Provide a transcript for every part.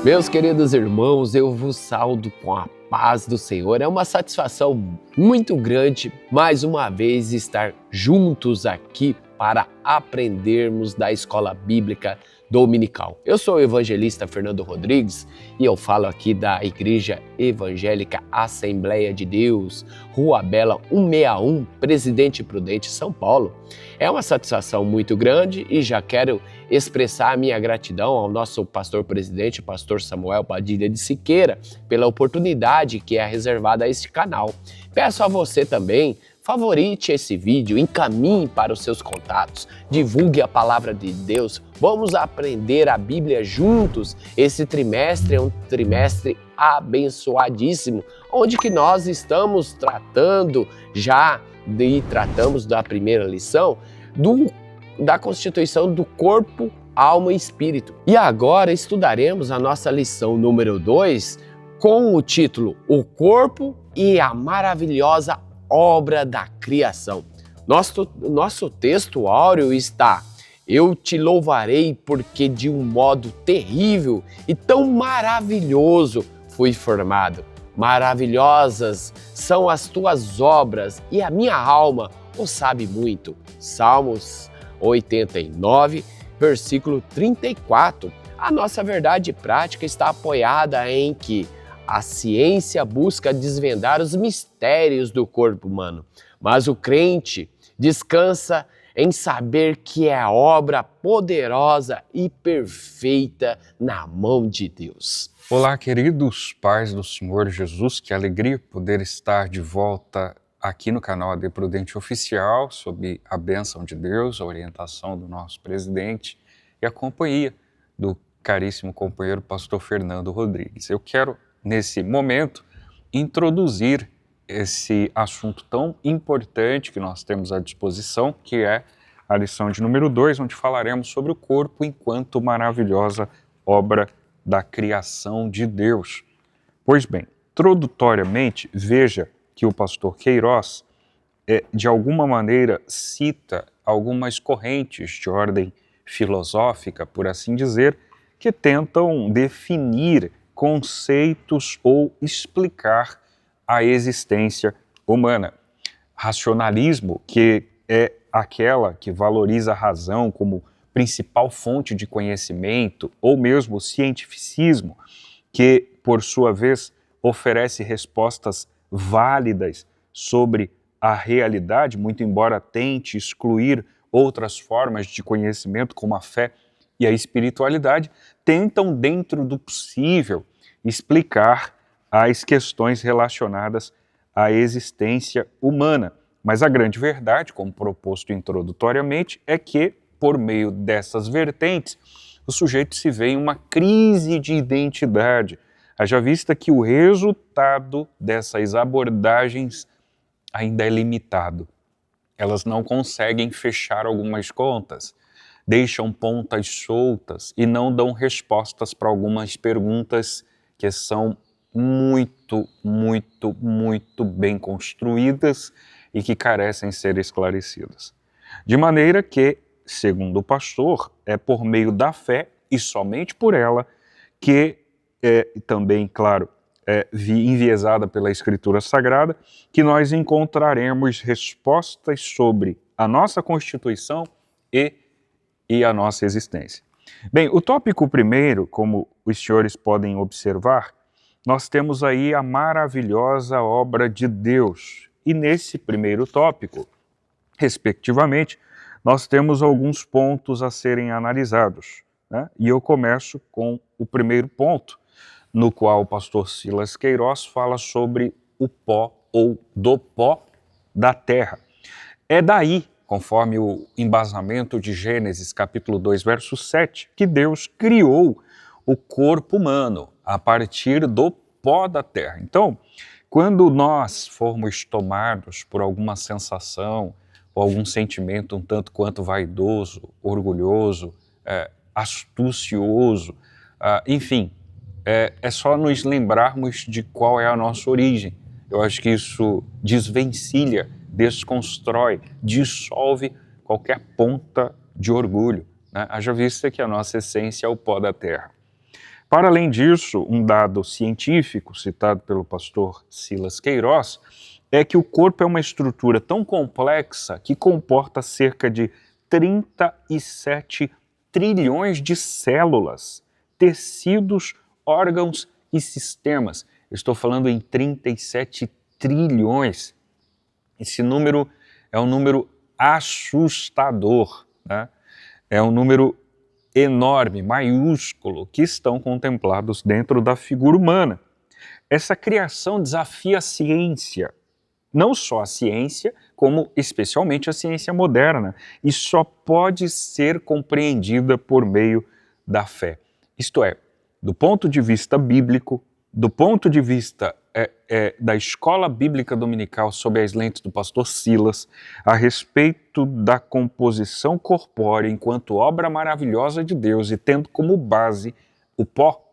Meus queridos irmãos, eu vos saúdo com a paz do Senhor. É uma satisfação muito grande, mais uma vez, estar juntos aqui para aprendermos da Escola Bíblica Dominical. Eu sou o evangelista Fernando Rodrigues e eu falo aqui da Igreja Evangélica Assembleia de Deus, Rua Bela 161, Presidente Prudente, São Paulo. É uma satisfação muito grande e já quero expressar a minha gratidão ao nosso pastor presidente, pastor Samuel Padilha de Siqueira, pela oportunidade que é reservada a este canal. Peço a você também, favorite esse vídeo, encaminhe para os seus contatos, divulgue a palavra de Deus, vamos aprender a Bíblia juntos. Esse trimestre é um trimestre abençoadíssimo, onde que nós estamos tratamos da primeira lição, da constituição do corpo, alma e espírito. E agora estudaremos a nossa lição número 2 com o título O Corpo e a Maravilhosa Obra da Criação. Nosso texto áureo está: Eu te louvarei porque de um modo terrível e tão maravilhoso fui formado. Maravilhosas são as tuas obras e a minha alma o sabe muito. Salmos 89, versículo 34. A nossa verdade prática está apoiada em que a ciência busca desvendar os mistérios do corpo humano, mas o crente descansa em saber que é a obra poderosa e perfeita na mão de Deus. Olá, queridos pais do Senhor Jesus, que alegria poder estar de volta aqui no canal AD Prudente Oficial, sob a bênção de Deus, a orientação do nosso presidente e a companhia do caríssimo companheiro pastor Fernando Rodrigues. Eu quero, nesse momento, introduzir esse assunto tão importante que nós temos à disposição, que é a lição de número 2, onde falaremos sobre o corpo enquanto maravilhosa obra da criação de Deus. Pois bem, introdutoriamente, veja que o pastor Queiroz, de alguma maneira, cita algumas correntes de ordem filosófica, por assim dizer, que tentam definir conceitos ou explicar a existência humana. Racionalismo, que é aquela que valoriza a razão como principal fonte de conhecimento, ou mesmo cientificismo, que, por sua vez, oferece respostas válidas sobre a realidade, muito embora tente excluir outras formas de conhecimento, como a fé e a espiritualidade, tentam, dentro do possível, explicar as questões relacionadas à existência humana. Mas a grande verdade, como proposto introdutoriamente, é que, por meio dessas vertentes, o sujeito se vê em uma crise de identidade, haja vista que o resultado dessas abordagens ainda é limitado. Elas não conseguem fechar algumas contas, deixam pontas soltas e não dão respostas para algumas perguntas que são muito bem construídas e que carecem ser esclarecidas. De maneira que, segundo o pastor, é por meio da fé e somente por ela que também, claro, enviesada pela Escritura Sagrada, que nós encontraremos respostas sobre a nossa constituição e a nossa existência. Bem, o tópico primeiro, como os senhores podem observar, nós temos aí a maravilhosa obra de Deus. E nesse primeiro tópico, respectivamente, nós temos alguns pontos a serem analisados, né? E eu começo com o primeiro ponto, no qual o pastor Silas Queiroz fala sobre o pó ou do pó da terra. É daí, conforme o embasamento de Gênesis capítulo 2, verso 7, que Deus criou o corpo humano a partir do pó da terra. Então, quando nós formos tomados por alguma sensação ou algum sentimento um tanto quanto vaidoso, orgulhoso, astucioso, enfim, é só nos lembrarmos de qual é a nossa origem. Eu acho que isso desvencilha, desconstrói, dissolve qualquer ponta de orgulho, né? Haja vista que a nossa essência é o pó da terra. Para além disso, um dado científico citado pelo pastor Silas Queiroz é que o corpo é uma estrutura tão complexa que comporta cerca de 37 trilhões de células, tecidos, órgãos e sistemas. Eu estou falando em 37 trilhões. Esse número é um número assustador, né? É um número enorme, maiúsculo, que estão contemplados dentro da figura humana. Essa criação desafia a ciência, não só a ciência, como especialmente a ciência moderna, e só pode ser compreendida por meio da fé. Isto é, do ponto de vista bíblico, do ponto de vista da escola bíblica dominical sob as lentes do pastor Silas, a respeito da composição corpórea enquanto obra maravilhosa de Deus e tendo como base o pó,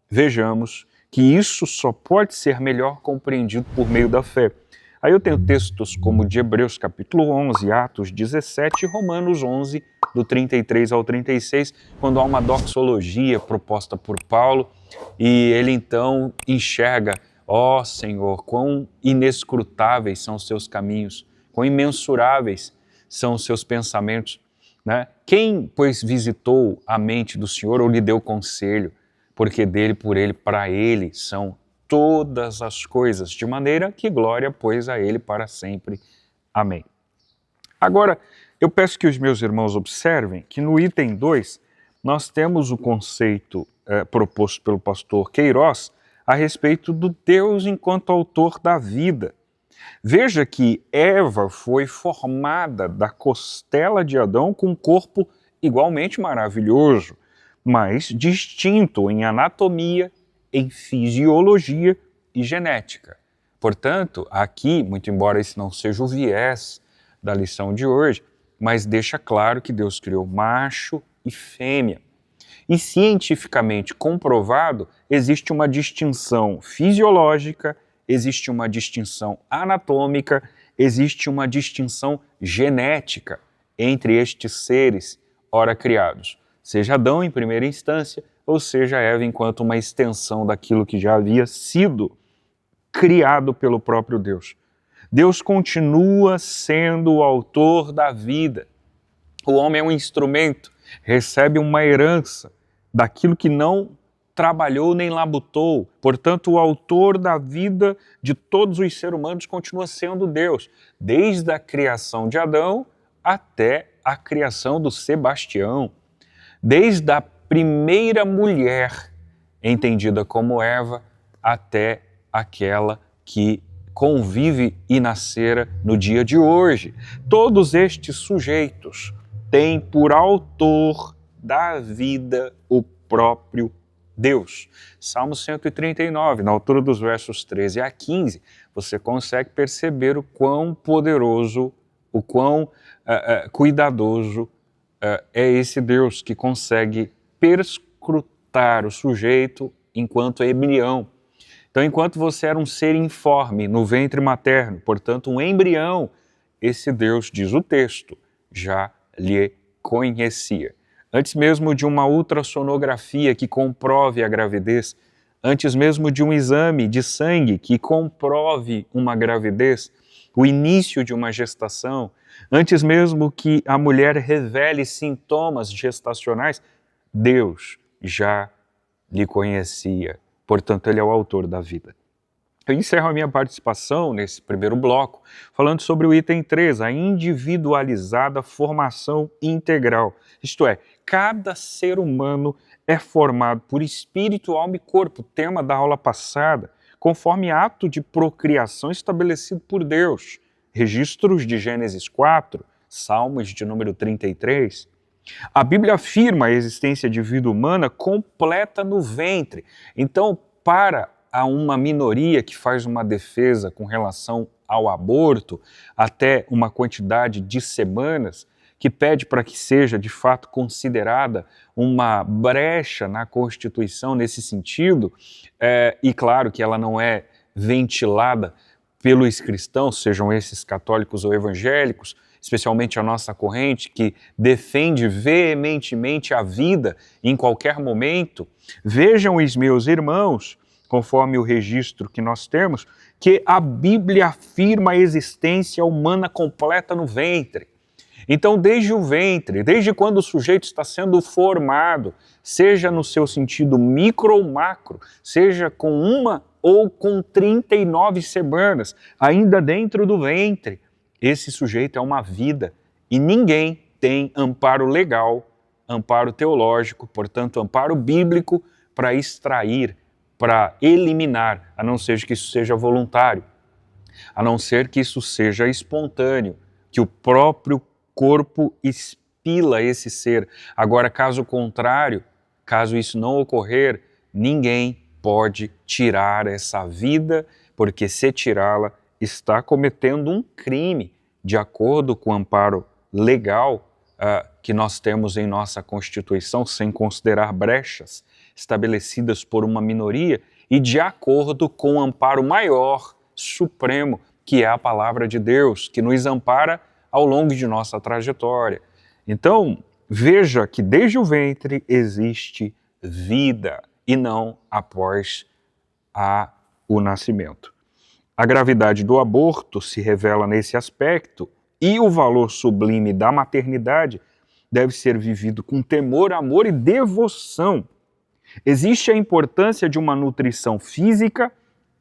vejamos que isso só pode ser melhor compreendido por meio da fé. Aí eu tenho textos como de Hebreus capítulo 11, Atos 17 e Romanos 11, do 33 ao 36, quando há uma doxologia proposta por Paulo e ele então enxerga: ó Senhor, quão inescrutáveis são os seus caminhos, quão imensuráveis são os seus pensamentos, né? Quem, pois, visitou a mente do Senhor ou lhe deu conselho? Porque dele, por ele, para ele são todas as coisas, de maneira que glória, pois, a ele para sempre. Amém. Agora, eu peço que os meus irmãos observem que no item 2 nós temos o conceito proposto pelo pastor Queiroz a respeito do Deus enquanto autor da vida. Veja que Eva foi formada da costela de Adão com um corpo igualmente maravilhoso, mas distinto em anatomia, em fisiologia e genética. Portanto, aqui, muito embora esse não seja o viés da lição de hoje, mas deixa claro que Deus criou macho e fêmea. E cientificamente comprovado, existe uma distinção fisiológica, existe uma distinção anatômica, existe uma distinção genética entre estes seres ora criados, seja Adão em primeira instância, ou seja Eva enquanto uma extensão daquilo que já havia sido criado pelo próprio Deus. Deus continua sendo o autor da vida. O homem é um instrumento, recebe uma herança daquilo que não trabalhou nem labutou. Portanto, o autor da vida de todos os seres humanos continua sendo Deus, desde a criação de Adão até a criação do Sebastião, desde a primeira mulher entendida como Eva até aquela que convive e nascera no dia de hoje. Todos estes sujeitos têm por autor da vida o próprio Deus. Salmo 139, na altura dos versos 13 a 15, você consegue perceber o quão poderoso, o quão cuidadoso é esse Deus que consegue perscrutar o sujeito enquanto embrião. Então, enquanto você era um ser informe no ventre materno, portanto um embrião, esse Deus, diz o texto, já lhe conhecia. Antes mesmo de uma ultrassonografia que comprove a gravidez, antes mesmo de um exame de sangue que comprove uma gravidez, o início de uma gestação, antes mesmo que a mulher revele sintomas gestacionais, Deus já lhe conhecia. Portanto, ele é o autor da vida. Eu encerro a minha participação nesse primeiro bloco falando sobre o item 3, a individualizada formação integral. Isto é, cada ser humano é formado por espírito, alma e corpo, tema da aula passada, conforme ato de procriação estabelecido por Deus. Registros de Gênesis 4, Salmos de número 33. A Bíblia afirma a existência de vida humana completa no ventre. Então, para uma minoria que faz uma defesa com relação ao aborto, até uma quantidade de semanas, que pede para que seja de fato considerada uma brecha na Constituição nesse sentido, e claro que ela não é ventilada pelos cristãos, sejam esses católicos ou evangélicos, especialmente a nossa corrente, que defende veementemente a vida em qualquer momento, vejam os meus irmãos, conforme o registro que nós temos, que a Bíblia afirma a existência humana completa no ventre. Então, desde o ventre, desde quando o sujeito está sendo formado, seja no seu sentido micro ou macro, seja com 1 ou com 39 semanas, ainda dentro do ventre, esse sujeito é uma vida e ninguém tem amparo legal, amparo teológico, portanto, amparo bíblico para extrair, para eliminar, a não ser que isso seja voluntário, a não ser que isso seja espontâneo, que o próprio corpo expila esse ser. Agora, caso contrário, caso isso não ocorrer, ninguém pode tirar essa vida, porque se tirá-la, está cometendo um crime, de acordo com o amparo legal que nós temos em nossa Constituição, sem considerar brechas estabelecidas por uma minoria, e de acordo com o amparo maior, supremo, que é a palavra de Deus, que nos ampara ao longo de nossa trajetória. Então, veja que desde o ventre existe vida e não após o nascimento. A gravidade do aborto se revela nesse aspecto e o valor sublime da maternidade deve ser vivido com temor, amor e devoção. Existe a importância de uma nutrição física,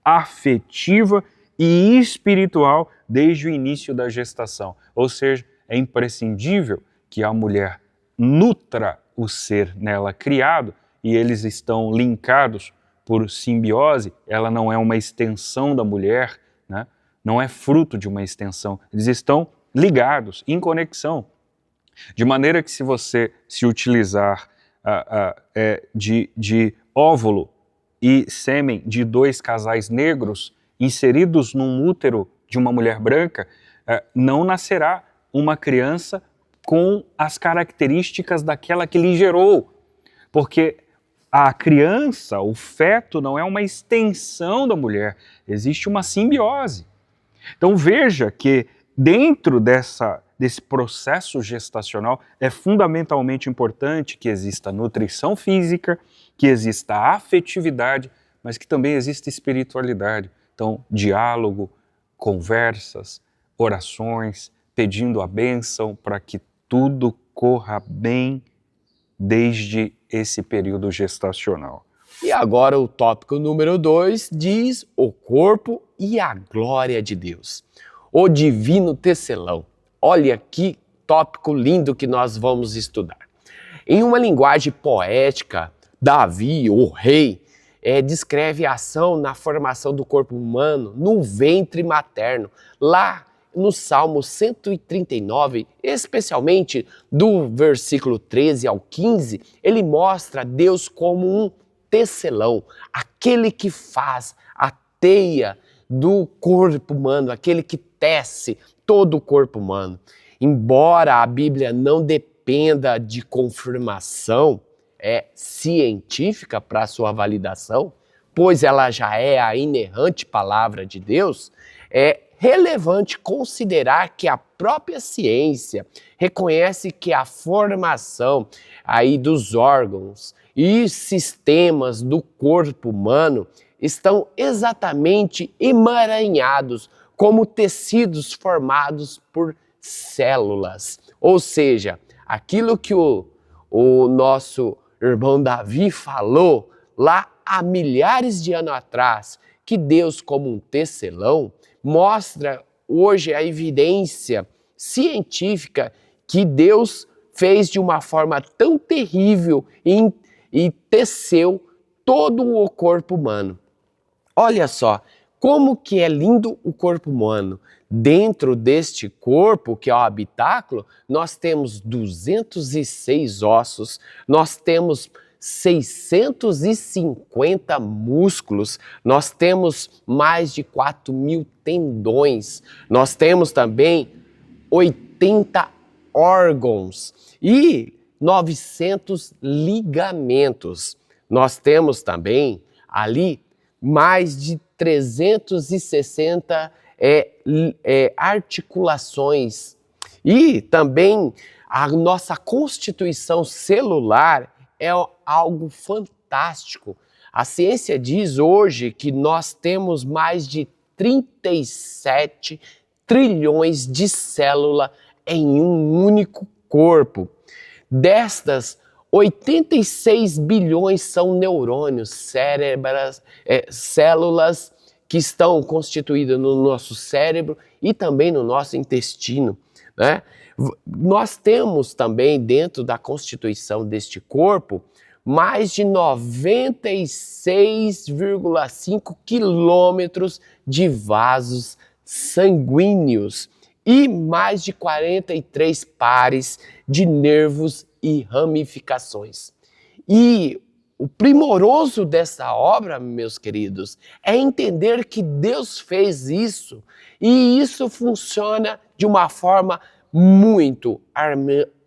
afetiva e espiritual desde o início da gestação. Ou seja, é imprescindível que a mulher nutra o ser nela criado e eles estão linkados por simbiose. Ela não é uma extensão da mulher, né? Não é fruto de uma extensão. Eles estão ligados, em conexão. De maneira que se você se utilizar de óvulo e sêmen de 2 casais negros inseridos num útero de uma mulher branca, não nascerá uma criança com as características daquela que lhe gerou, porque a criança, o feto, não é uma extensão da mulher, existe uma simbiose. Então veja que dentro desse processo gestacional é fundamentalmente importante que exista nutrição física, que exista afetividade, mas que também exista espiritualidade. Então, diálogo, conversas, orações, pedindo a bênção para que tudo corra bem desde esse período gestacional. E agora o tópico número 2 diz o corpo e a glória de Deus. O divino tecelão. Olha que tópico lindo que nós vamos estudar. Em uma linguagem poética, Davi, o rei, descreve a ação na formação do corpo humano no ventre materno, lá no Salmo 139, especialmente do versículo 13 ao 15, ele mostra Deus como um tecelão, aquele que faz a teia do corpo humano, aquele que tece todo o corpo humano. Embora a Bíblia não dependa de confirmação científica para sua validação, pois ela já é a inerrante palavra de Deus, é relevante considerar que a própria ciência reconhece que a formação aí dos órgãos e sistemas do corpo humano estão exatamente emaranhados como tecidos formados por células. Ou seja, aquilo que o nosso irmão Davi falou lá há milhares de anos atrás, que Deus como um tecelão, mostra hoje a evidência científica que Deus fez de uma forma tão terrível e teceu todo o corpo humano. Olha só, como que é lindo o corpo humano. Dentro deste corpo, que é o habitáculo, nós temos 206 ossos, nós temos 650 músculos, nós temos mais de 4.000 tendões, nós temos também 80 órgãos e 900 ligamentos. Nós temos também ali mais de 360 articulações E também a nossa constituição celular é algo fantástico. A ciência diz hoje que nós temos mais de 37 trilhões de células em um único corpo. Destas, 86 bilhões são neurônios, células que estão constituídas no nosso cérebro e também no nosso intestino, né? Nós temos também dentro da constituição deste corpo mais de 96,5 quilômetros de vasos sanguíneos e mais de 43 pares de nervos e ramificações. E o primoroso dessa obra, meus queridos, é entender que Deus fez isso e isso funciona de uma forma muito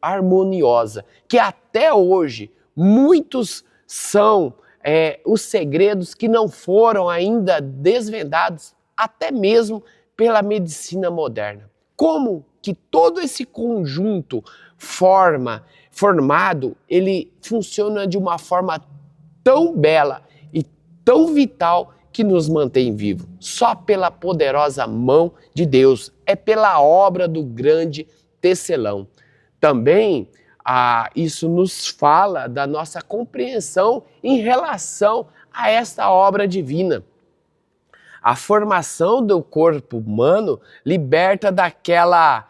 harmoniosa, que até hoje muitos são os segredos que não foram ainda desvendados, até mesmo pela medicina moderna. Como que todo esse conjunto formado, ele funciona de uma forma tão bela e tão vital que nos mantém vivos. Só pela poderosa mão de Deus, é pela obra do grande tecelão. Também isso nos fala da nossa compreensão em relação a esta obra divina. A formação do corpo humano liberta daquela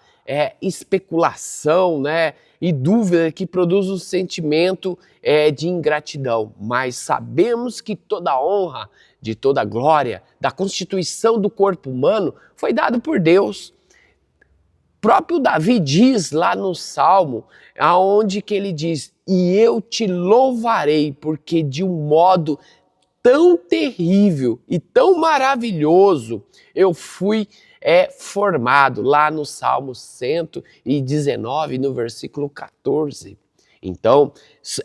especulação, né, e dúvida que produz um sentimento de ingratidão. Mas sabemos que toda a honra, de toda a glória, da constituição do corpo humano foi dado por Deus. Próprio Davi diz lá no Salmo, aonde que ele diz: "E eu te louvarei, porque de um modo tão terrível e tão maravilhoso eu fui formado", lá no Salmo 119, no versículo 14. Então,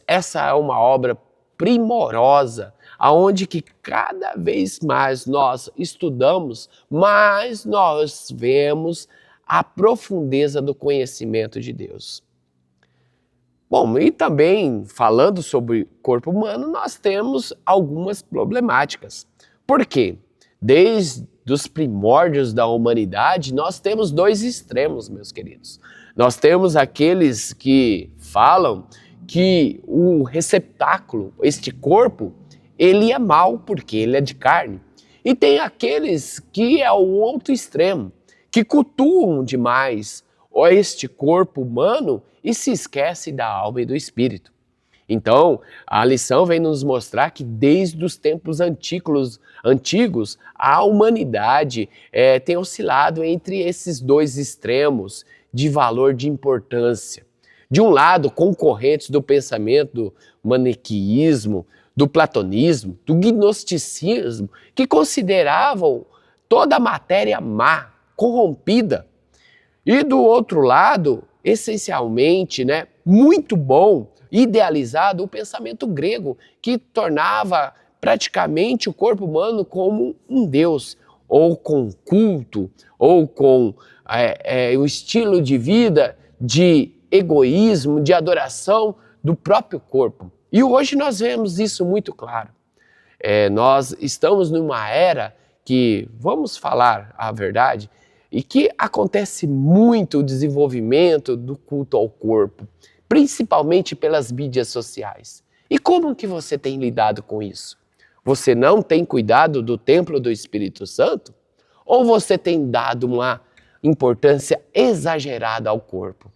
essa é uma obra primorosa, aonde que cada vez mais nós estudamos, mais nós vemos a profundeza do conhecimento de Deus. Bom, e também falando sobre corpo humano, nós temos algumas problemáticas. Por quê? Desde os primórdios da humanidade, nós temos dois extremos, meus queridos. Nós temos aqueles que falam que o receptáculo, este corpo, ele é mau porque ele é de carne. E tem aqueles que é o outro extremo, que cultuam demais este corpo humano e se esquece da alma e do espírito. Então, a lição vem nos mostrar que desde os tempos antigos a humanidade tem oscilado entre esses dois extremos de valor, de importância. De um lado, concorrentes do pensamento do maniqueísmo, do platonismo, do gnosticismo, que consideravam toda a matéria má, corrompida. E do outro lado, essencialmente, muito bom, idealizado, o pensamento grego, que tornava praticamente o corpo humano como um deus, ou com culto, ou com o estilo de vida de egoísmo, de adoração do próprio corpo. E hoje nós vemos isso muito claro. Nós estamos numa era que, vamos falar a verdade, e que acontece muito o desenvolvimento do culto ao corpo, principalmente pelas mídias sociais. E como que você tem lidado com isso? Você não tem cuidado do templo do Espírito Santo? Ou você tem dado uma importância exagerada ao corpo?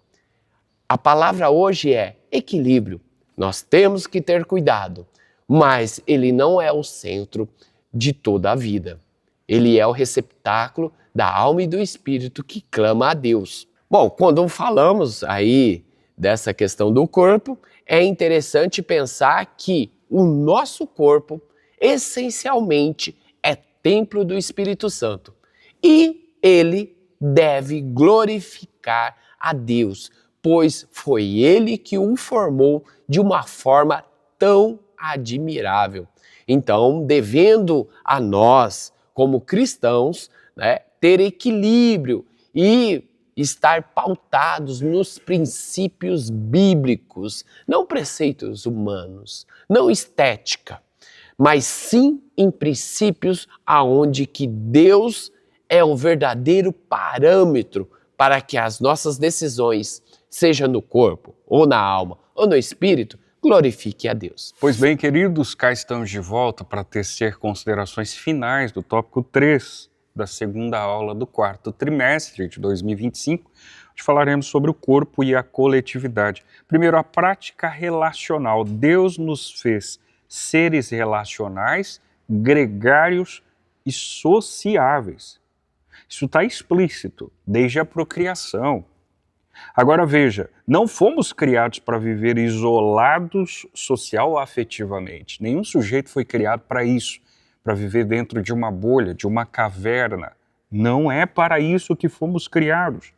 A palavra hoje é equilíbrio. Nós temos que ter cuidado, mas ele não é o centro de toda a vida. Ele é o receptáculo da alma e do espírito que clama a Deus. Bom, quando falamos aí dessa questão do corpo, é interessante pensar que o nosso corpo essencialmente é templo do Espírito Santo e ele deve glorificar a Deus, pois foi ele que o formou de uma forma tão admirável. Então, devendo a nós, como cristãos, ter equilíbrio e estar pautados nos princípios bíblicos, não preceitos humanos, não estética, mas sim em princípios aonde que Deus é o verdadeiro parâmetro para que as nossas decisões, seja no corpo, ou na alma, ou no espírito, glorifique a Deus. Pois bem, queridos, cá estamos de volta para tecer considerações finais do tópico 3 da segunda aula do quarto trimestre de 2025, onde falaremos sobre o corpo e a coletividade. Primeiro, a prática relacional. Deus nos fez seres relacionais, gregários e sociáveis. Isso está explícito desde a procriação. Agora veja, não fomos criados para viver isolados social ou afetivamente. Nenhum sujeito foi criado para isso, para viver dentro de uma bolha, de uma caverna. Não é para isso que fomos criados.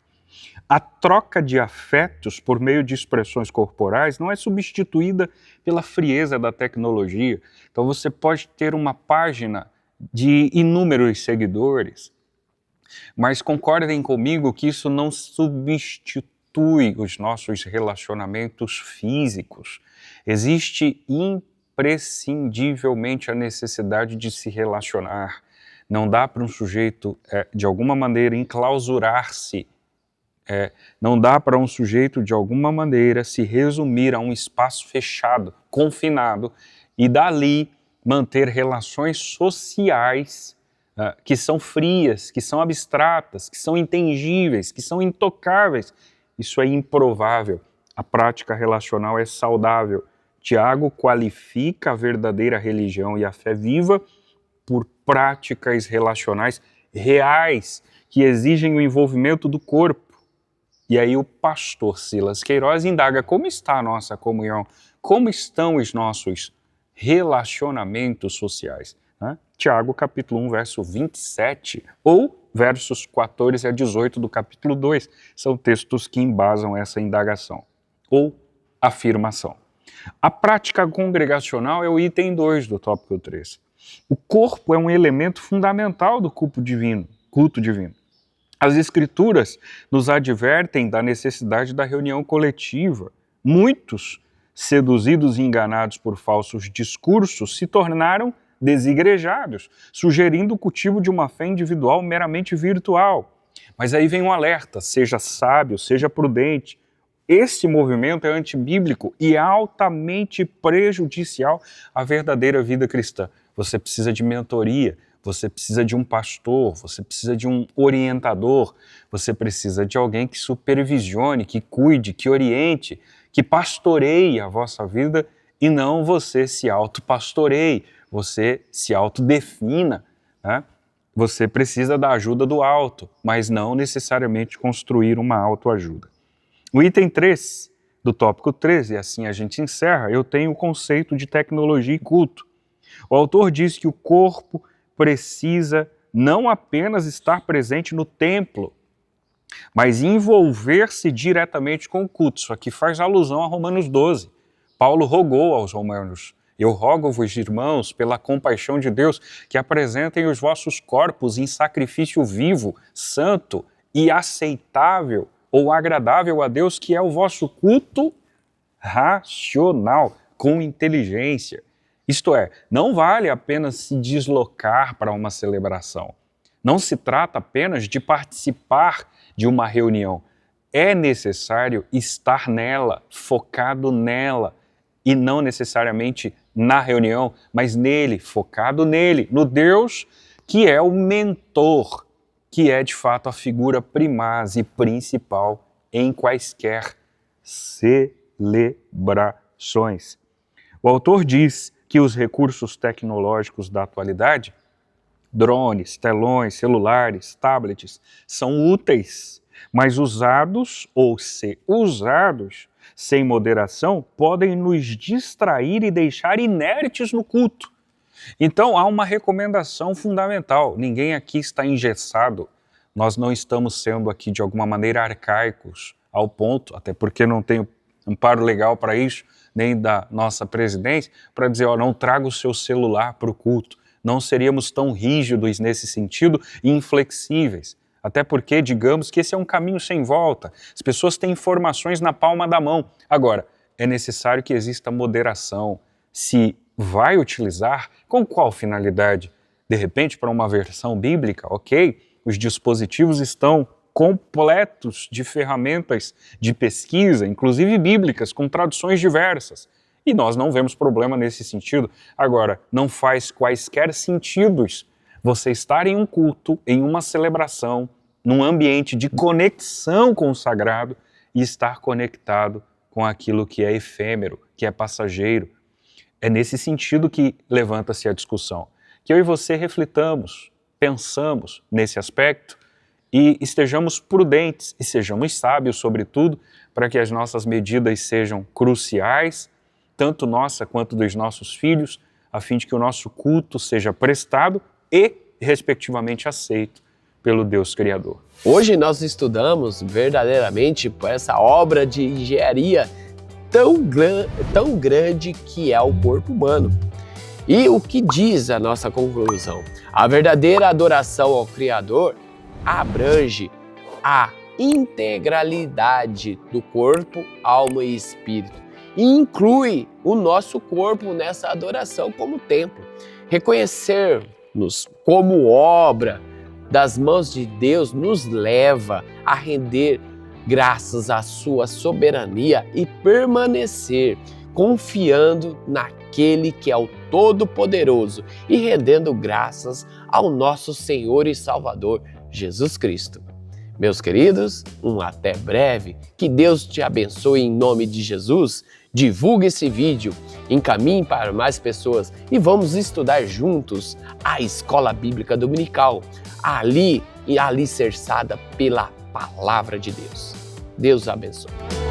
A troca de afetos por meio de expressões corporais não é substituída pela frieza da tecnologia. Então você pode ter uma página de inúmeros seguidores, mas concordem comigo que isso não substitui os nossos relacionamentos físicos. Existe imprescindivelmente a necessidade de se relacionar. Não dá para um sujeito, de alguma maneira, enclausurar-se. Não dá para um sujeito, de alguma maneira, se resumir a um espaço fechado, confinado, e dali manter relações sociais que são frias, que são abstratas, que são intangíveis, que são intocáveis. Isso é improvável. A prática relacional é saudável. Tiago qualifica a verdadeira religião e a fé viva por práticas relacionais reais, que exigem o envolvimento do corpo. E aí o pastor Silas Queiroz indaga como está a nossa comunhão, como estão os nossos relacionamentos sociais. Tiago, capítulo 1, verso 27, ou versos 14 a 18 do capítulo 2, são textos que embasam essa indagação, ou afirmação. A prática congregacional é o item 2 do tópico 3. O corpo é um elemento fundamental do culto divino. As Escrituras nos advertem da necessidade da reunião coletiva. Muitos, seduzidos e enganados por falsos discursos, se tornaram desigrejados, sugerindo o cultivo de uma fé individual meramente virtual. Mas aí vem um alerta: seja sábio, seja prudente. Esse movimento é antibíblico e altamente prejudicial à verdadeira vida cristã. Você precisa de mentoria, você precisa de um pastor, você precisa de um orientador, você precisa de alguém que supervisione, que cuide, que oriente, que pastoreie a vossa vida e não você se autopastoreie, você se autodefina, né? Você precisa da ajuda do alto, mas não necessariamente construir uma autoajuda. No item 3 do tópico 13, e assim a gente encerra, eu tenho o conceito de tecnologia e culto. O autor diz que o corpo precisa não apenas estar presente no templo, mas envolver-se diretamente com o culto. Isso aqui faz alusão a Romanos 12. Paulo rogou aos romanos: eu rogo-vos, irmãos, pela compaixão de Deus, que apresentem os vossos corpos em sacrifício vivo, santo e aceitável ou agradável a Deus, que é o vosso culto racional, com inteligência. Isto é, não vale apenas se deslocar para uma celebração. Não se trata apenas de participar de uma reunião. É necessário estar nela, focado nela, e não necessariamente na reunião, mas nele, focado nele, no Deus que é o mentor, que é de fato a figura primaz e principal em quaisquer celebrações. O autor diz que os recursos tecnológicos da atualidade, drones, telões, celulares, tablets, são úteis, mas usados ou se usados sem moderação podem nos distrair e deixar inertes no culto. Então há uma recomendação fundamental: ninguém aqui está engessado, nós não estamos sendo aqui de alguma maneira arcaicos ao ponto, até porque não tenho amparo legal para isso, nem da nossa presidência, para dizer, não traga o seu celular para o culto. Não seríamos tão rígidos nesse sentido e inflexíveis. Até porque, digamos que esse é um caminho sem volta. As pessoas têm informações na palma da mão. Agora, é necessário que exista moderação. Se vai utilizar, com qual finalidade? De repente, para uma versão bíblica, ok, os dispositivos estão completos de ferramentas de pesquisa, inclusive bíblicas, com traduções diversas. E nós não vemos problema nesse sentido. Agora, não faz quaisquer sentidos você estar em um culto, em uma celebração, num ambiente de conexão com o sagrado e estar conectado com aquilo que é efêmero, que é passageiro. É nesse sentido que levanta-se a discussão. Que eu e você reflitamos, pensamos nesse aspecto e estejamos prudentes e sejamos sábios, sobretudo, para que as nossas medidas sejam cruciais, tanto nossa quanto dos nossos filhos, a fim de que o nosso culto seja prestado e, respectivamente, aceito pelo Deus Criador. Hoje nós estudamos verdadeiramente essa obra de engenharia tão grande que é o corpo humano. E o que diz a nossa conclusão? A verdadeira adoração ao Criador abrange a integralidade do corpo, alma e espírito. E inclui o nosso corpo nessa adoração como templo. Reconhecer-nos como obra das mãos de Deus nos leva a render graças à sua soberania e permanecer confiando naquele que é o Todo-Poderoso e rendendo graças ao nosso Senhor e Salvador, Jesus Cristo. Meus queridos, um até breve. Que Deus te abençoe em nome de Jesus. Divulgue esse vídeo, encaminhe para mais pessoas e vamos estudar juntos a Escola Bíblica Dominical, ali alicerçada pela Palavra de Deus. Deus abençoe.